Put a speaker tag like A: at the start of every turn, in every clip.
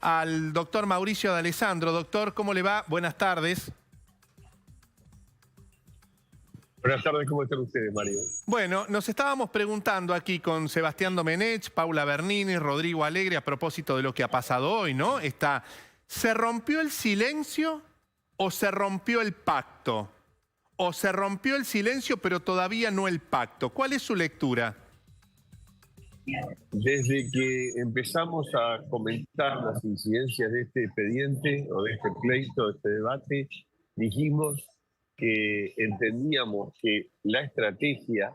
A: al doctor Mauricio D'Alessandro. Doctor, ¿cómo le va? Buenas tardes.
B: Buenas tardes, ¿cómo están ustedes, Mario?
A: Bueno, nos estábamos preguntando aquí con Sebastián Domenech, Paula Bernini, Rodrigo Alegre, a propósito de lo que ha pasado hoy, ¿no? ¿Se rompió el silencio o se rompió el pacto? ¿O se rompió el silencio pero todavía no el pacto? ¿Cuál es su lectura?
B: Desde que empezamos a comentar las incidencias de este expediente o de este pleito, de este debate, dijimos que entendíamos que la estrategia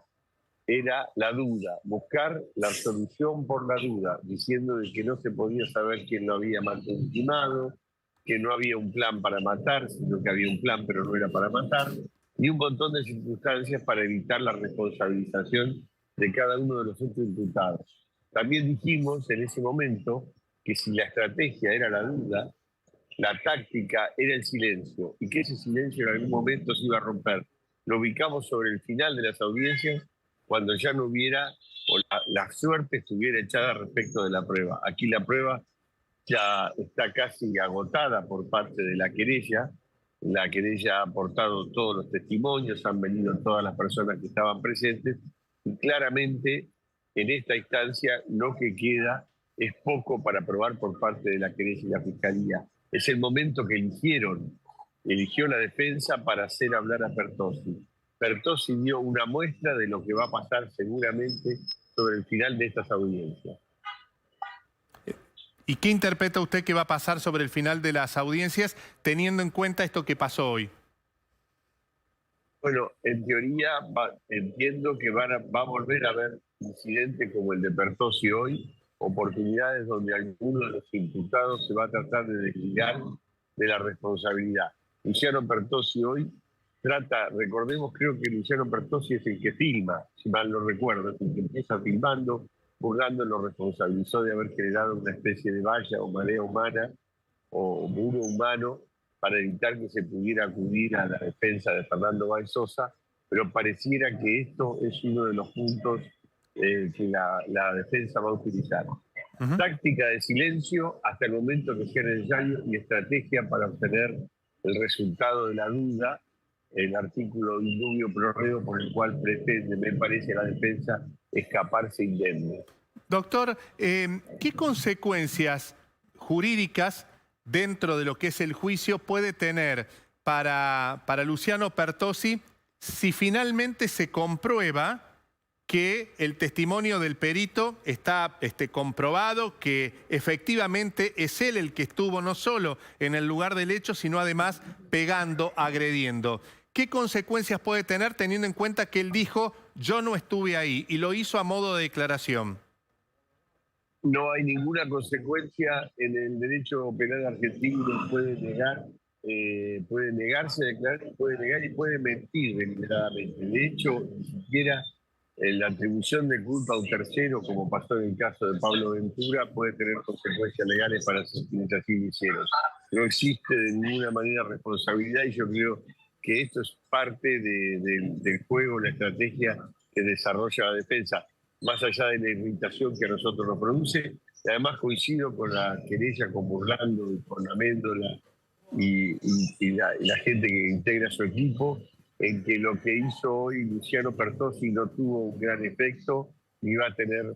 B: era la duda, buscar la solución por la duda, diciendo de que no se podía saber quién lo había ultimado, que no había un plan para matar, sino que había un plan pero no era para matar, y un montón de circunstancias para evitar la responsabilización de cada uno de los hechos imputados. También dijimos en ese momento que si la estrategia era la duda, la táctica era el silencio, y que ese silencio en algún momento se iba a romper. Lo ubicamos sobre el final de las audiencias, cuando ya no hubiera, o la suerte estuviera echada respecto de la prueba. Aquí la prueba ya está casi agotada por parte de la querella. La querella ha aportado todos los testimonios, han venido todas las personas que estaban presentes, y claramente en esta instancia lo que queda es poco para probar por parte de la querella y la fiscalía. Es el momento que eligió la defensa para hacer hablar a Pertossi. Pertossi dio una muestra de lo que va a pasar seguramente sobre el final de estas audiencias.
A: ¿Y qué interpreta usted que va a pasar sobre el final de las audiencias teniendo en cuenta esto que pasó hoy?
B: Bueno, en teoría entiendo que va a volver a haber incidentes como el de Pertossi hoy, oportunidades donde alguno de los imputados se va a tratar de desligar de la responsabilidad. Luciano Pertossi hoy recordemos, creo que Luciano Pertossi es el que filma, si mal no recuerdo, es el que empieza filmando, Burlando lo responsabilizó de haber generado una especie de valla o marea humana o muro humano para evitar que se pudiera acudir a la defensa de Fernando Báez Sosa, pero pareciera que esto es uno de los puntos que la defensa va a utilizar. Táctica de silencio hasta el momento que sea necesario y estrategia para obtener el resultado de la duda, el artículo indubio pro reo por el cual pretende, me parece, la defensa escaparse indemne.
A: Doctor, ¿qué consecuencias jurídicas dentro de lo que es el juicio puede tener para Luciano Pertossi si finalmente se comprueba que el testimonio del perito está comprobado, que efectivamente es él el que estuvo no solo en el lugar del hecho, sino además pegando, agrediendo? ¿Qué consecuencias puede tener teniendo en cuenta que él dijo, yo no estuve ahí, y lo hizo a modo de declaración?
B: No hay ninguna consecuencia en el derecho penal argentino, puede negarse a declarar, puede negar y puede mentir deliberadamente. De hecho, ni siquiera la atribución de culpa a un tercero, como pasó en el caso de Pablo Ventura, puede tener consecuencias legales para quienes así lo hicieron. No existe de ninguna manera responsabilidad y yo creo que esto es parte del juego, la estrategia que desarrolla la defensa, más allá de la irritación que a nosotros nos produce. Y además coincido con la querella, con Burlando y con Améndola y la gente que integra su equipo, en que lo que hizo hoy Luciano Pertossi no tuvo un gran efecto ni va a tener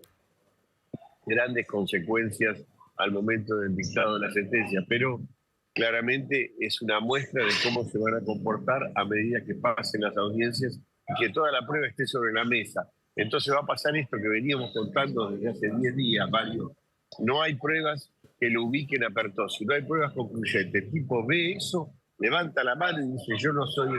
B: grandes consecuencias al momento del dictado de la sentencia, pero claramente es una muestra de cómo se van a comportar a medida que pasen las audiencias y que toda la prueba esté sobre la mesa. Entonces va a pasar esto que veníamos contando desde hace 10 días, Mario. No hay pruebas que lo ubiquen a Pertossi, no hay pruebas concluyentes. El tipo ve eso, levanta la mano y dice, yo no soy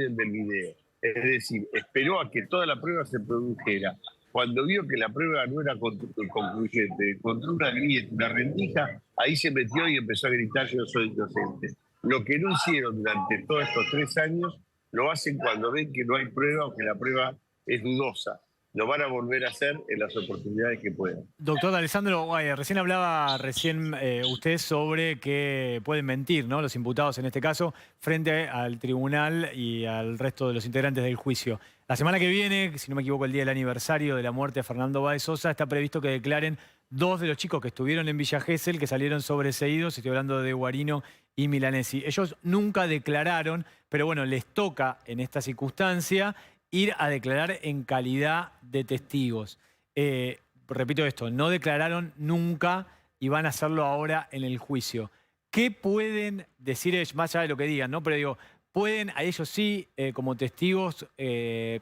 B: el del video. Es decir, esperó a que toda la prueba se produjera. Cuando vio que la prueba no era concluyente, encontró una grieta, una rendija, ahí se metió y empezó a gritar, yo soy inocente. Lo que no hicieron durante todos estos 3 años, lo hacen cuando ven que no hay prueba o que la prueba es dudosa. Lo van a volver a hacer en las oportunidades que puedan.
C: Doctor D'Alessandro, recién hablaba usted sobre que pueden mentir, ¿no?, los imputados en este caso frente al tribunal y al resto de los integrantes del juicio. La semana que viene, si no me equivoco, el día del aniversario de la muerte de Fernando Báez Sosa, está previsto que declaren 2 de los chicos que estuvieron en Villa Gesell, que salieron sobreseídos. Estoy hablando de Guarino y Milanesi. Ellos nunca declararon, pero bueno, les toca en esta circunstancia ir a declarar en calidad de testigos. Repito esto, no declararon nunca y van a hacerlo ahora en el juicio. ¿Qué pueden decir ellos, más allá de lo que digan, ¿no? Pero digo, ¿pueden a ellos sí, como testigos,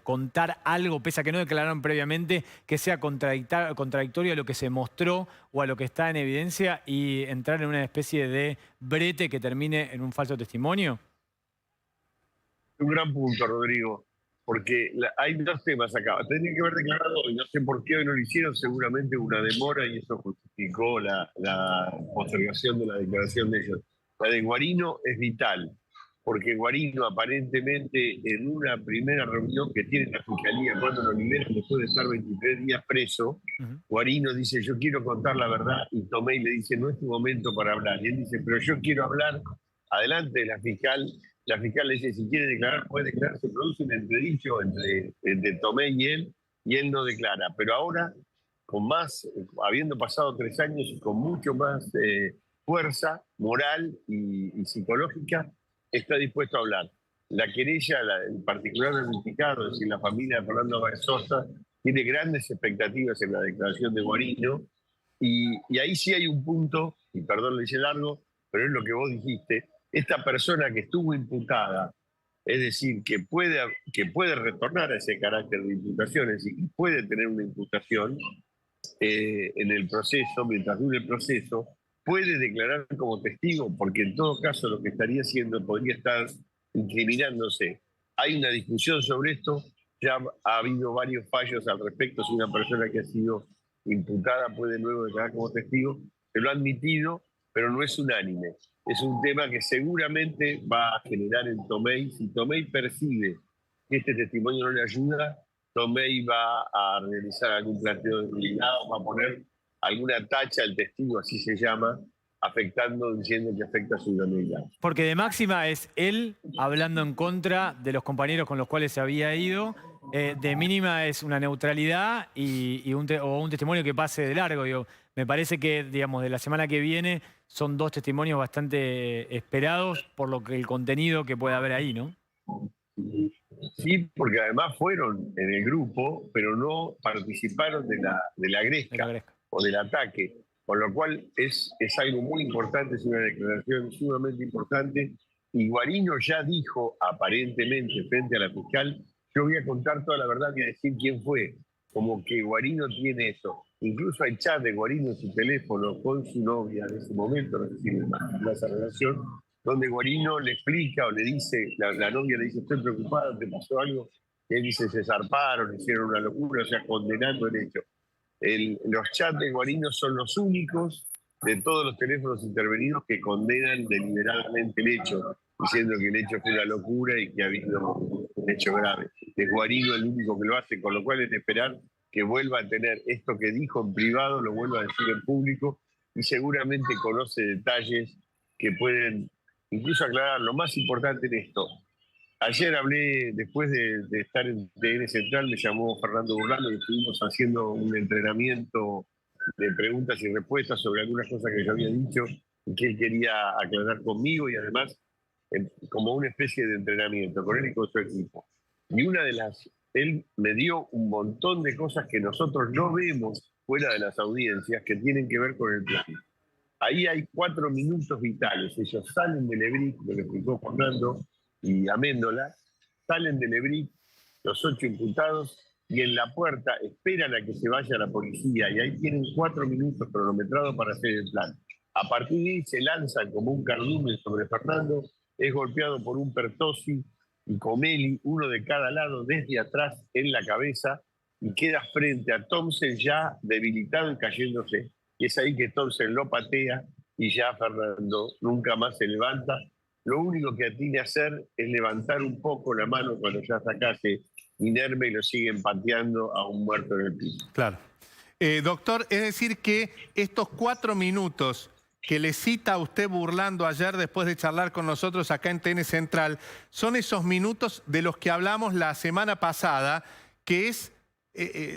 C: contar algo, pese a que no declararon previamente, que sea contradictorio a lo que se mostró o a lo que está en evidencia y entrar en una especie de brete que termine en un falso testimonio?
B: Un gran punto, Rodrigo, porque hay dos temas acá. Tendría que haber declarado hoy, no sé por qué hoy no lo hicieron, seguramente una demora y eso justificó la postergación de la declaración de ellos. La de Guarino es vital, porque Guarino aparentemente en una primera reunión que tiene la Fiscalía cuando lo liberan después de estar 23 días preso, Guarino dice, yo quiero contar la verdad, y Tomei le dice, no es tu momento para hablar. Y él dice, pero yo quiero hablar adelante de la fiscal. La fiscal le dice, si quiere declarar, puede declarar. Se produce un entredicho entre Tomei y él no declara. Pero ahora, con más, habiendo pasado 3 años y con mucho más fuerza moral y psicológica, está dispuesto a hablar. La querella, en particular el implicado, es decir, la familia de Fernando Báez Sosa, tiene grandes expectativas en la declaración de Guarino, y ahí sí hay un punto, y perdón le hice largo, pero es lo que vos dijiste. Esta persona que estuvo imputada, es decir, que puede retornar a ese carácter de imputación, es decir, que puede tener una imputación en el proceso, mientras dure el proceso, puede declarar como testigo, porque en todo caso lo que estaría haciendo podría estar incriminándose. Hay una discusión sobre esto, ya ha habido varios fallos al respecto, si una persona que ha sido imputada puede luego declarar como testigo, se lo ha admitido, pero no es unánime. Es un tema que seguramente va a generar en Tomei. Si Tomei percibe que este testimonio no le ayuda, Tomei va a realizar algún planteo de nulidad, va a poner alguna tacha al testigo, así se llama, diciendo que afecta a su idoneidad.
C: Porque de máxima es él hablando en contra de los compañeros con los cuales se había ido. De mínima es una neutralidad o un testimonio que pase de largo. Digo, me parece que, digamos, de la semana que viene son 2 testimonios bastante esperados por lo que el contenido que puede haber ahí, ¿no?
B: Sí, porque además fueron en el grupo, pero no participaron de la gresca o del ataque. Con lo cual es algo muy importante, es una declaración sumamente importante. Y Guarino ya dijo, aparentemente, frente a la fiscal, yo voy a contar toda la verdad y a decir quién fue. Como que Guarino tiene eso. Incluso hay chat de Guarino en su teléfono con su novia en ese momento, no sé si más esa relación, donde Guarino le explica o le dice, la novia le dice, estoy preocupada, ¿te pasó algo? Y él dice, se zarparon, hicieron una locura, o sea, condenando el hecho. Los chats de Guarino son los únicos de todos los teléfonos intervenidos que condenan deliberadamente el hecho, diciendo que el hecho fue una locura y que ha habido un hecho grave. Es Guarino el único que lo hace, con lo cual es de esperar que vuelva a tener esto que dijo en privado, lo vuelva a decir en público, y seguramente conoce detalles que pueden incluso aclarar. Lo más importante en esto, ayer hablé, después de estar en TN Central, me llamó Fernando Burlando y estuvimos haciendo un entrenamiento de preguntas y respuestas sobre algunas cosas que yo había dicho y que él quería aclarar conmigo, y además como una especie de entrenamiento con él y con su equipo. Y él me dio un montón de cosas que nosotros no vemos fuera de las audiencias que tienen que ver con el plan. Ahí hay 4 minutos vitales. Ellos salen del EBRIC, lo que explicó Fernando y Améndola, salen del EBRIC, los 8 imputados, y en la puerta esperan a que se vaya la policía, y ahí tienen 4 minutos cronometrados para hacer el plan. A partir de ahí se lanzan como un cardumen sobre Fernando, es golpeado por un Pertossi y Comelli, uno de cada lado, desde atrás en la cabeza, y queda frente a Thompson ya debilitado y cayéndose. Y es ahí que Thompson lo patea y ya Fernando nunca más se levanta. Lo único que tiene que hacer es levantar un poco la mano cuando ya está casi inerme y lo siguen pateando a un muerto en el piso.
A: Claro. Doctor, es decir que estos 4 minutos que le cita a usted burlando ayer después de charlar con nosotros acá en TN Central, son esos minutos de los que hablamos la semana pasada, que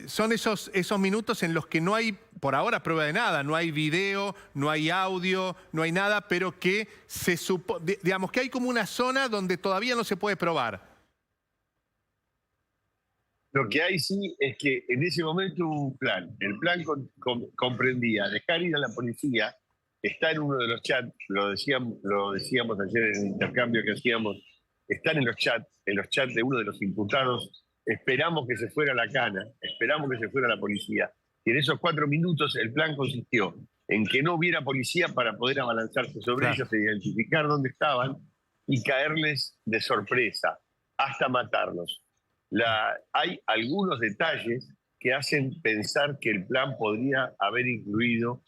A: son esos minutos en los que no hay, por ahora, prueba de nada, no hay video, no hay audio, no hay nada, pero que digamos que hay como una zona donde todavía no se puede probar.
B: Lo que hay sí es que en ese momento hubo un plan. El plan comprendía dejar ir a la policía, está en uno de los chats, lo decíamos ayer en el intercambio que hacíamos, están en los chats de uno de los imputados. Esperamos que se fuera la cana, esperamos que se fuera la policía. Y en esos 4 minutos el plan consistió en que no hubiera policía para poder abalanzarse sobre ellos e identificar dónde estaban y caerles de sorpresa hasta matarlos. Hay algunos detalles que hacen pensar que el plan podría haber incluido,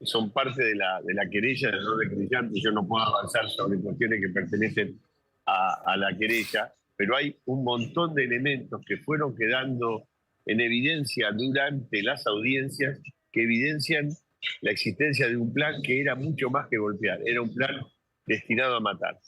B: son parte de la querella, del rol de querellante. Yo no puedo avanzar sobre cuestiones que pertenecen a la querella, pero hay un montón de elementos que fueron quedando en evidencia durante las audiencias que evidencian la existencia de un plan que era mucho más que golpear, era un plan destinado a matar.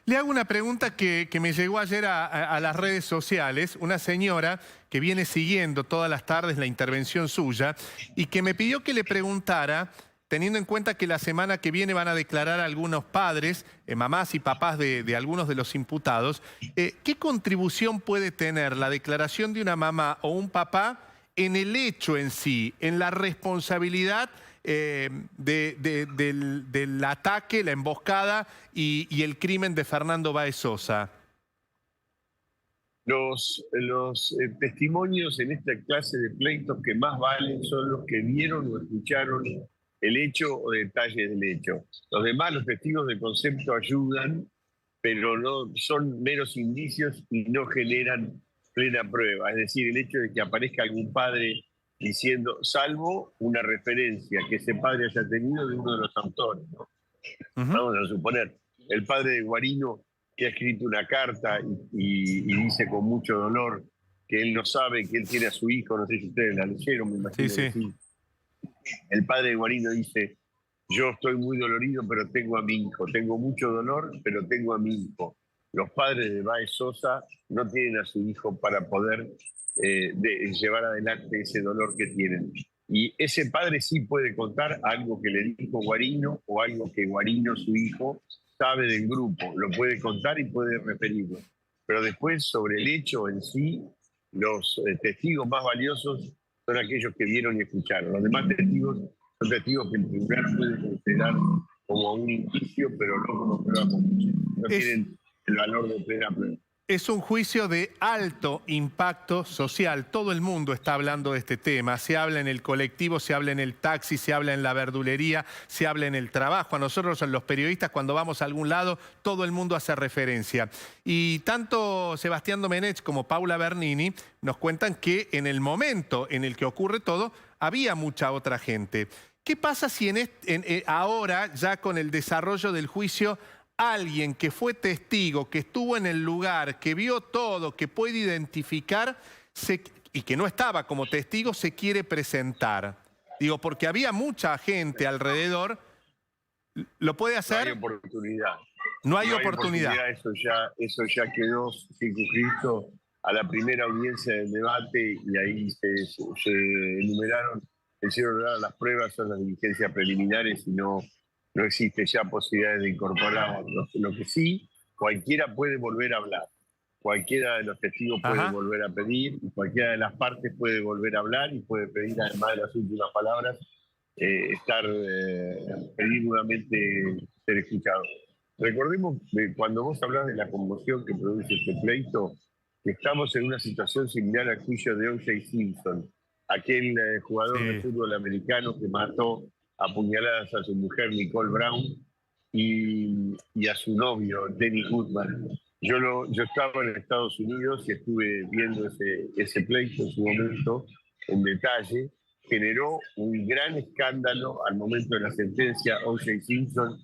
A: Le hago una pregunta que me llegó ayer a las redes sociales, una señora que viene siguiendo todas las tardes la intervención suya y que me pidió que le preguntara, teniendo en cuenta que la semana que viene van a declarar algunos padres, mamás y papás de algunos de los imputados, ¿qué contribución puede tener la declaración de una mamá o un papá en el hecho en sí, en la responsabilidad del ataque, la emboscada y el crimen de Fernando Báez Sosa?
B: Los testimonios en esta clase de pleitos que más valen son los que vieron o escucharon el hecho o detalles del hecho. Los demás, los testigos de concepto ayudan, pero no son meros indicios y no generan plena prueba. Es decir, el hecho de que aparezca algún padre diciendo, salvo una referencia que ese padre haya tenido de uno de los autores, ¿no? Vamos a suponer, el padre de Guarino, que ha escrito una carta y dice con mucho dolor que él no sabe que él tiene a su hijo, no sé si ustedes la leyeron, me imagino que sí. El padre de Guarino dice, yo estoy muy dolorido, pero tengo a mi hijo, tengo mucho dolor, pero tengo a mi hijo. Los padres de Báez Sosa no tienen a su hijo para poder llevar adelante ese dolor que tienen. Y ese padre sí puede contar algo que le dijo Guarino o algo que Guarino, su hijo, sabe del grupo. Lo puede contar y puede referirlo. Pero después, sobre el hecho en sí, los testigos más valiosos son aquellos que vieron y escucharon. Los demás testigos son testigos que el tribunal puede considerar como un indicio, pero no como prueba conclusiva. No tienen el valor de plena prueba.
A: Es un juicio de alto impacto social. Todo el mundo está hablando de este tema. Se habla en el colectivo, se habla en el taxi, se habla en la verdulería, se habla en el trabajo. A nosotros, los periodistas, cuando vamos a algún lado, todo el mundo hace referencia. Y tanto Sebastián Domenech como Paula Bernini nos cuentan que en el momento en el que ocurre todo, había mucha otra gente. ¿Qué pasa si ahora, ya con el desarrollo del juicio, alguien que fue testigo, que estuvo en el lugar, que vio todo, que puede identificar y que no estaba como testigo, se quiere presentar? Digo, porque había mucha gente alrededor. ¿Lo puede hacer?
B: No hay oportunidad.
A: No hay oportunidad.
B: Eso ya quedó circunscrito a la primera audiencia del debate y ahí se enumeraron, se hicieron las pruebas, son las diligencias preliminares y no existe ya posibilidades de incorporar. Lo que sí, cualquiera puede volver a hablar. Cualquiera de los testigos puede volver a pedir, y cualquiera de las partes puede volver a hablar y puede pedir, además de las últimas palabras, pedir nuevamente ser escuchado. Recordemos que cuando vos hablas de la conmoción que produce este pleito, que estamos en una situación similar al juicio de O.J. Simpson, aquel jugador de fútbol americano que mató a puñaladas a su mujer Nicole Brown y a su novio Dennis Goodman. Yo estaba en Estados Unidos y estuve viendo ese pleito en su momento en detalle. Generó un gran escándalo al momento de la sentencia. O.J. Simpson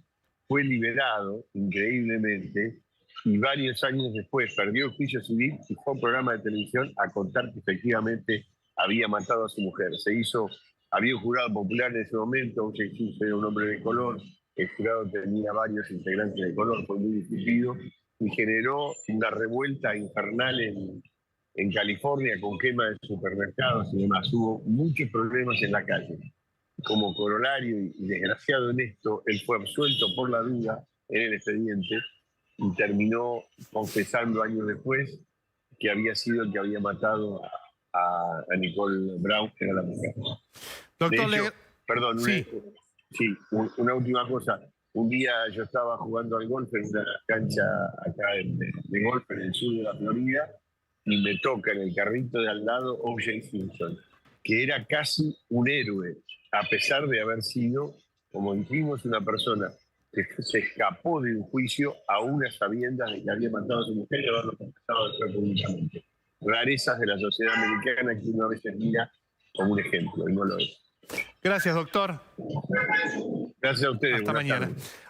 B: fue liberado increíblemente y varios años después perdió el juicio civil y fue a un programa de televisión a contar que efectivamente había matado a su mujer. Se hizo Había un jurado popular en ese momento, O.J. Simpson era un hombre de color, el jurado tenía varios integrantes de color, fue muy discutido, y generó una revuelta infernal en California con quema de supermercados y demás. Hubo muchos problemas en la calle. Como corolario y desgraciado en esto, él fue absuelto por la duda en el expediente y terminó confesando años después que había sido el que había matado a Nicole Brown, que era la mujer.
A: Doctor,
B: De hecho, perdón,
A: sí.
B: una última cosa. Un día yo estaba jugando al golf en una cancha acá de golf en el sur de la Florida y me toca en el carrito de al lado O.J. Simpson, que era casi un héroe, a pesar de haber sido, como dijimos, una persona que se escapó de un juicio a unas sabiendas de que había matado a su mujer y haberlo confesado después públicamente. Rarezas de la sociedad americana que uno a veces mira como un ejemplo y no lo es.
A: Gracias, doctor.
B: Gracias a ustedes.
A: Hasta
B: buenas
A: mañana.
B: tardes.